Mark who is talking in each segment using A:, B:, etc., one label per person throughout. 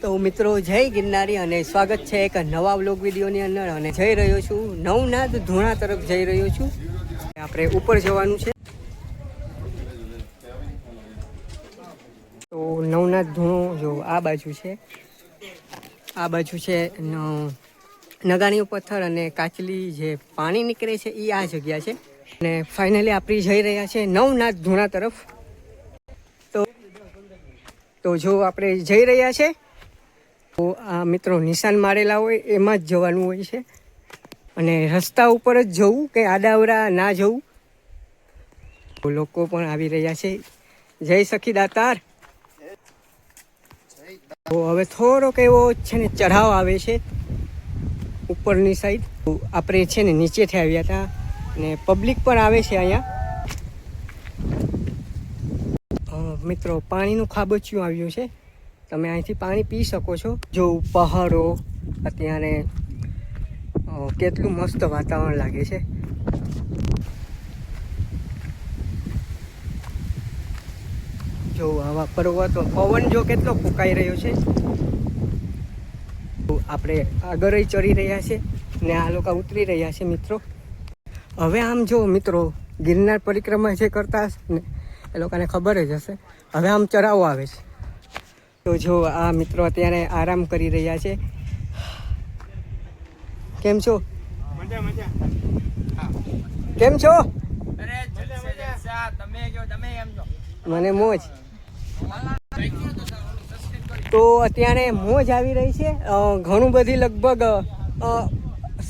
A: તો મિત્રો જય ગિરનારી અને સ્વાગત છે એક નવા વ્લોગ વિડીયોની અંદર અને જઈ રહ્યો છું નવનાથ ધૂણા તરફ જઈ રહ્યો છું. આપણે ઉપર જવાનું છે. તો નવનાથ ધૂણો જો આ બાજુ છે, આ બાજુ છે નગાણીઓ પથ્થર અને કાચલી જે પાણી નીકળે છે એ આ જગ્યા છે. અને ફાઇનલી આપણે જઈ રહ્યા છે નવનાથ ધૂણા તરફ. તો જો આપણે જઈ રહ્યા છે તો આ મિત્રો નિશાન મારેલા હોય એમાં જ જવાનું હોય છે અને રસ્તા ઉપર જ જવું કે આડાવડા ના જવું. લોકો પણ આવી રહ્યા છે. જય સખી દાતાર. તો હવે થોડોક એવો છે ને ચઢાવ આવે છે ઉપરની સાઈડ. આપણે છે ને નીચેથી આવ્યા હતા અને પબ્લિક પણ આવે છે અહીંયા. મિત્રો પાણીનું ખાબોચિયું આવ્યું છે, તમે અહીંથી પાણી પી શકો છો. જો પહાડો અત્યારે કેટલું મસ્ત વાતાવરણ લાગે છે. જો આવા પર્વતો, પવન જો કેટલો ફૂંકાઈ રહ્યો છે. આપણે આગળ ચડી રહ્યા છે ને આ લોકો ઉતરી રહ્યા છે મિત્રો. હવે આમ જો મિત્રો ગિરનાર પરિક્રમા જે કરતા હશે ને એ લોકોને ખબર જ હશે. હવે આમ ચઢાવો આવે છે. તો જો આ મિત્રો અત્યારે આરામ કરી રહ્યા છે. કેમ છો? કેમ છો? મને મોજ. તો અત્યારે મોજ આવી રહી છે. ઘણું બધી લગભગ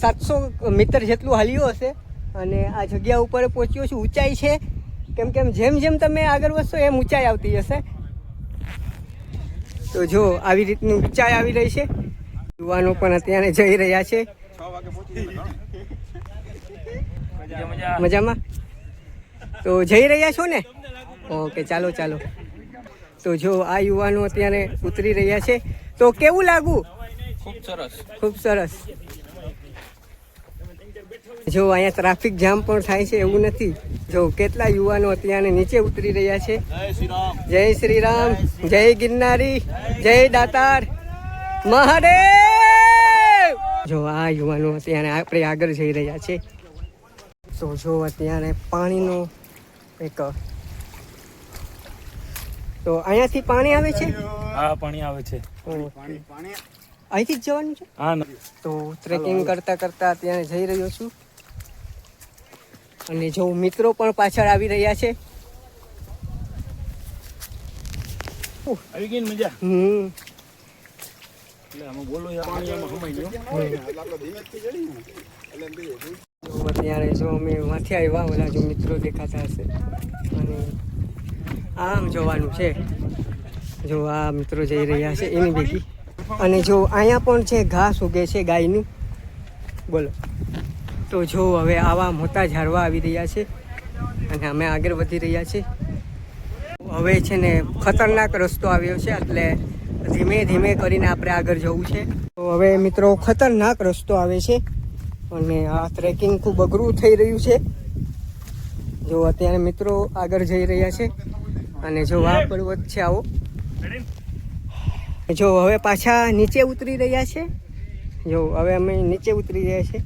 A: 700 મીટર જેટલું હાલ્યું હશે અને આ જગ્યા ઉપર પહોંચ્યો છું. ઊંચાઈ છે કેમ જેમ જેમ તમે આગળ વધશો એમ ઊંચાઈ આવતી હશે. તો જો આવી રીતની ઊંચાઈ આવી રહી છે. યુવાનો પણ અત્યારે જઈ રહ્યા છે. મજામાં? તો જઈ રહ્યા છો ને? ઓકે, ચાલો ચાલો. તો જો આ યુવાનો અત્યારે ઉતરી રહ્યા છે. તો કેવું લાગુ?
B: ખૂબ સરસ,
A: ખૂબ સરસ. જો અહીંયા ટ્રાફિક જામ પણ થાય છે એવું નથી. જો કેટલા યુવાનો અત્યારે નીચે ઉતરી રહ્યા છે. જય શ્રી રામ, જય ગિરનારી, જય દાતાર મહાદેવ. જો આ યુવાનો અત્યારે આપણે આગળ જઈ રહ્યા છે. તો જો અત્યારે પાણીનો એક, તો અહીંયાથી પાણી આવે છે.
B: હા, પાણી આવે છે.
A: અહીંથી જ જવાનું છે.
B: હા.
A: તો ટ્રેકિંગ કરતા કરતા અત્યારે જઈ રહ્યો છું અને જો મિત્રો પણ પાછળ આવી રહ્યા છે.
B: આવી ગઈ ને મજા. એટલે આમાં બોલો પાણીમાં સમાઈ ગયો.
A: અત્યારે જો અમે માથે આવ્યા, ઓલા જો મિત્રો દેખાતા હશે અને આમ જોવાનું છે. જો આ મિત્રો જઈ રહ્યા છે એની ભેગી. અને જો અહીંયા પણ છે ઘાસ ઉગે છે ગાયનું. બોલો. તો જો હવે આવા મોટા ઝાડવા આવી રહ્યા છે અને અમે આગળ વધી રહ્યા છીએ. હવે છે ને ખતરનાક રસ્તો આવ્યો છે એટલે ધીમે ધીમે કરીને આપણે આગળ જવું છે. તો હવે મિત્રો ખતરનાક રસ્તો આવે છે અને આ ટ્રેકિંગ ખૂબ અઘરું થઈ રહ્યું છે. જો અત્યારે મિત્રો આગળ જઈ રહ્યા છે અને જો આ પર્વત છે આવો. જો હવે પાછા નીચે ઉતરી રહ્યા છે. જો હવે અમે નીચે ઉતરી રહ્યા છે.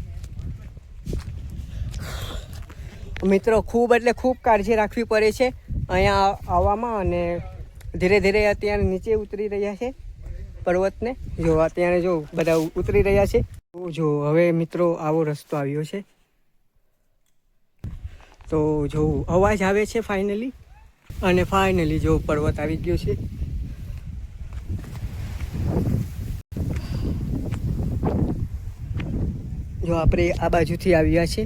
A: મિત્રો ખૂબ એટલે ખૂબ કાળજી રાખવી પડે છે અહીંયા આવવામાં અને ધીરે ધીરે અત્યારે નીચે ઉતરી રહ્યા છે પર્વતને. જો અત્યારે જો બધા ઉતરી રહ્યા છે. જો હવે મિત્રો આવો રસ્તો આવ્યો છે. તો જો અવાજ આવે છે ફાઇનલી, અને ફાઇનલી જો પર્વત આવી ગયો છે. જો આપણે આ બાજુથી આવ્યા છે.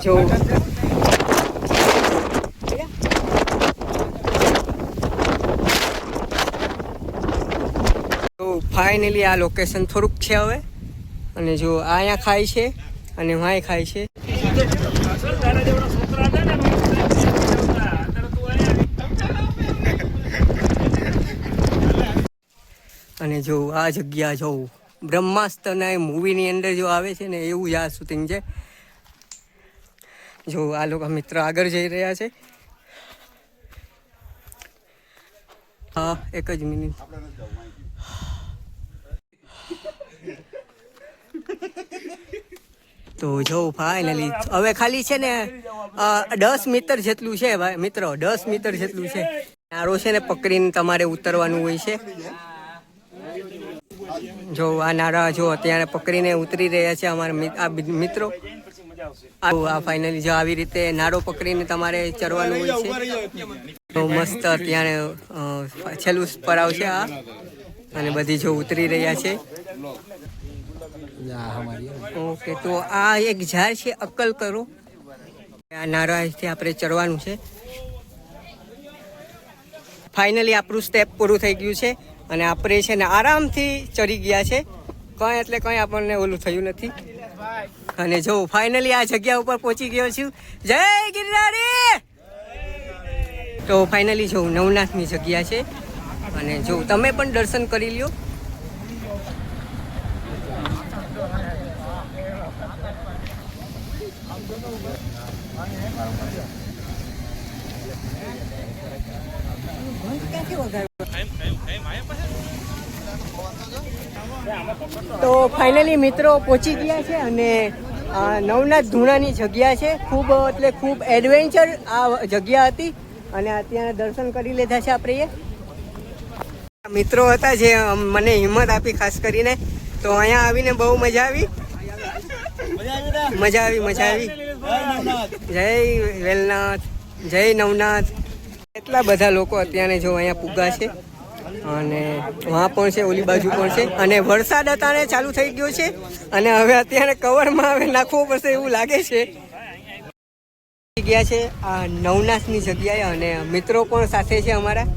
A: જો ફાઇનલી આ લોકેશન થોડુંક છે હવે. અને જો અહીંયા ખાય છે અને વાંય ખાય છે. અને જો આ જગ્યા જો બ્રહ્માસ્ત્રના મૂવીની અંદર જો આવે છે ને એવું જ આ શૂટિંગ છે. જો આ લોકો મિત્ર આગળ જઈ રહ્યા છે. હા, એક જ મિનિટ. તો જો ફાઇનલી હવે ખાલી છે ને 10 મીટર જેટલું છે ભાઈ મિત્રો, 10 મીટર જેટલું છે. નારો છે ને પકડીને તમારે ઉતરવાનું હોય છે. જો આ નારા જો અત્યારે પકડીને ઉતરી રહ્યા છે અમારા મિત્રો. આ ફાઇનલી જો આવી રીતે નારો પકડીને તમારે ચડવાનું હોય છે. તો મસ્ત અત્યારે છેલ્લું પડાવ છે આ, અને બધી જો ઉતરી રહ્યા છે. ઓકે, તો આ એક ઝાડ છે, અક્કલ કરો. આ નારાથી આપણે ચડવાનું છે. ફાઇનલી આપણું સ્ટેપ પૂરું થઈ ગયું છે અને આપણે છે ને આરામથી ચડી ગયા છે. કંઈ એટલે કંઈ આપણને ઓલું થયું નથી. અને જો ફાઇનલી આ જગ્યા ઉપર પહોંચી ગયો છું. જય ગિરનારી. તો ફાઇનલી જો નવનાથની જગ્યા છે, અને જો તમે પણ દર્શન કરી લ્યો. તો ફાઇનલી મિત્રો પહોંચી ગયા છે, અને નવનાથ ધૂણાની જગ્યા છે. ખૂબ એટલે ખૂબ એડવેન્ચર આ જગ્યા હતી, અને અત્યારે દર્શન કરી લીધા છે આપણે. મિત્રો હતા જે મને હિંમત આપી ખાસ કરીને. તો અહીંયા આવીને બહુ મજા આવી. જય વેલનાથ, જય નવનાથ. એટલા બધા લોકો અત્યારે જો અહીંયા પૂગા છે, અને વहाँ પણ છે, ઓલી બાજુ પણ છે. અને વરસાદ અત્યારે ચાલુ થઈ ગયો છે, અને હવે અત્યારે કવરમાં હવે નાખવો પડશે એવું લાગે છે. ગયા છે આ નવનાથની જગ્યાએ, અને મિત્રો પણ સાથે છે અમારા,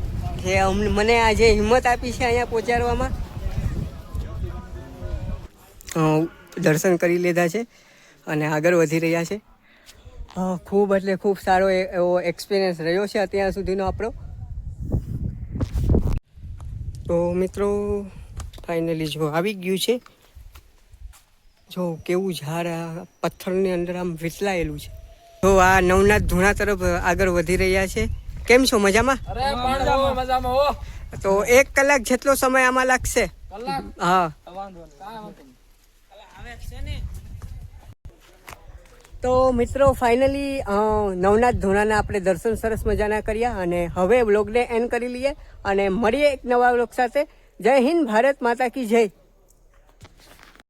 A: જે મને આજે હિંમત આપી છે અહીંયા પહોંચાડવામાં. દર્શન કરી લીધા છે અને આગળ વધી રહ્યા છે. ખૂબ એટલે ખૂબ સારો એવો એક્સપિરિયન્સ રહ્યો છે અત્યાર સુધીનો આપણો. તો મિત્રો ફાઇનલી જો આવી ગયું છે. જો કેવું ઝાડ આ પથ્થરની અંદર આમ વિસલાયેલું છે. તો આ નવનાથ ધૂણા તરફ આગળ વધી રહ્યા છે. કેમ છો, મજામાં? તો 1 કલાક જેટલો સમય આમાં લાગશે. હા, તો મિત્રો ફાઇનલી નવનાથ ધૂણાના આપણે દર્શન સરસ મજાના કર્યા, અને હવે બ્લોગને એન્ડ કરી લઈએ, અને મળીએ એક નવા બ્લોગ સાથે. જય હિન્દ, ભારત માતા કી જય.